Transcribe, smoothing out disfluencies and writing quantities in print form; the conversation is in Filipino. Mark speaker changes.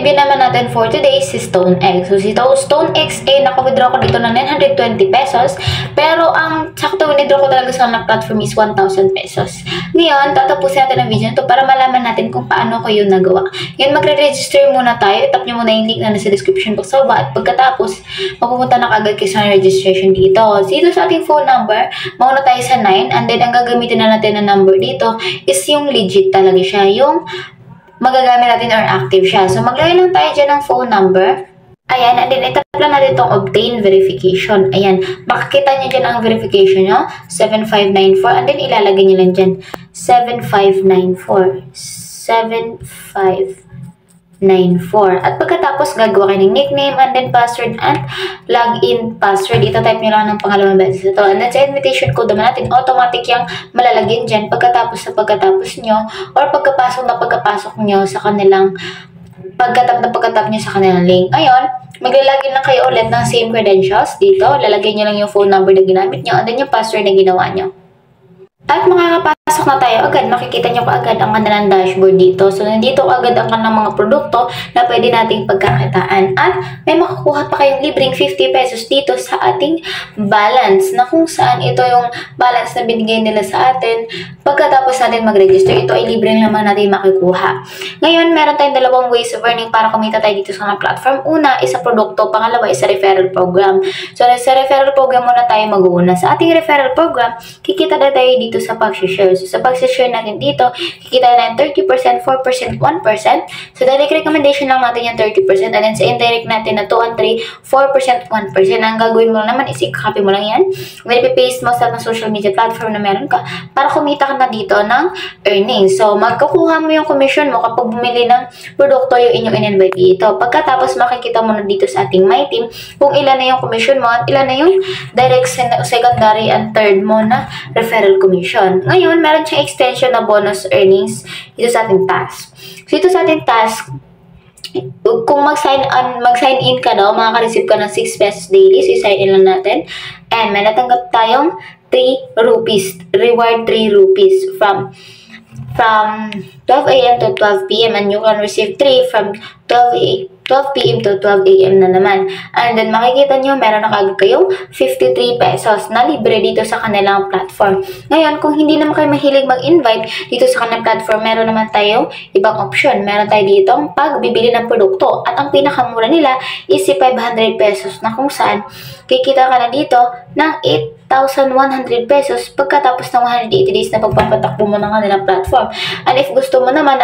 Speaker 1: freebie naman natin for today si StoneX. So, si StoneX, naka-withdraw ko dito ng 920 pesos. Pero, ang sakto withdraw ko talaga sa platform is 1,000 pesos. Ngayon, tatapusin natin ang video ito para malaman natin kung paano ko yun nagawa. Ngayon, magre-register muna tayo. Tap nyo muna yung link na nasa description box sa baba. At pagkatapos, mapupunta na kagad kayo sa registration dito. So, dito sa ating phone number, mauna tayo sa 9. And then, ang gagamitin na natin na number dito is yung legit talaga siya. Yung magagamit natin or active siya. So, maglagay lang tayo dyan ng phone number. Ayan, and then itap lang natin itong obtain verification. Ayan, makikita nyo dyan ang verification nyo, 7594. And then, ilalagay nyo lang dyan, 7594. 7594. At pagkatapos, gagawa kayo ng nickname and then password and login password. Ito type nyo lang ng pangalawang beses ito. And then sa invitation code naman natin, automatic yung malalagyan dyan pagkatapos nyo or pagkapasok nyo sa kanilang pagkatap nyo sa kanilang link. Ngayon, maglalagin lang kayo ulit ng same credentials dito. Lalagyan nyo lang yung phone number na ginamit nyo and then yung password na ginawa nyo. At makakapasok na tayo agad, makikita nyo kaagad ang kanilang dashboard dito. So, nandito agad ang kanilang mga produkto na pwede nating pagkakitaan. At may makakuha pa kayong libreng 50 pesos dito sa ating balance, na kung saan ito yung balance na binigay nila sa atin pagkatapos natin mag-register. Ito ay libreng naman natin makikuha. Ngayon, meron tayong dalawang ways of earning para kumita tayo dito sa mga platform. Una, isa produkto. Pangalawa, isa referral program. So, sa referral program muna tayo mag-uuna. Sa ating referral program, kikita na tayo dito sa pag-share. So, sa pag-share natin dito, kikita na 30%, 4%, 1%. So, direct recommendation lang natin yung 30%. And then, sa indirect natin na 2 and 3, 4%, 1%. Ang gagawin mo naman is i-copy mo lang yan. Then, i-paste mo sa social media platform na meron ka para kumita ka na dito ng earnings. So, magkukuha mo yung commission mo kapag bumili ng produkto yung inyong in-invite dito. Pagkatapos, makikita mo na dito sa ating My Team kung ilan na yung commission mo at ilan na yung direct, secondary, and third mo na referral commission. Ngayon, meron siyang extension na bonus earnings dito sa ating task. So, dito sa ating task, kung mag-sign in ka daw, makaka-receive ka ng 6 pesos daily. So, i-sign in lang natin. And may natanggap tayong 3 rupees. Reward 3 rupees from 12 a.m. to 12 p.m. and you can receive 3 from 12 p.m. to 12 a.m. na naman. And then, makikita nyo, meron na kagad kayong 53 pesos na libre dito sa kanilang platform. Ngayon, kung hindi naman kayo mahilig mag-invite dito sa kanilang platform, meron naman tayong ibang option. Meron tayo dito ang pagbibili ng produkto. At ang pinakamura nila is 500 pesos na kung saan kikita ka na dito ng 8,100 pesos pagkatapos ng 180 days na pagpapatakbo mo ng kanilang platform. And if gusto mo naman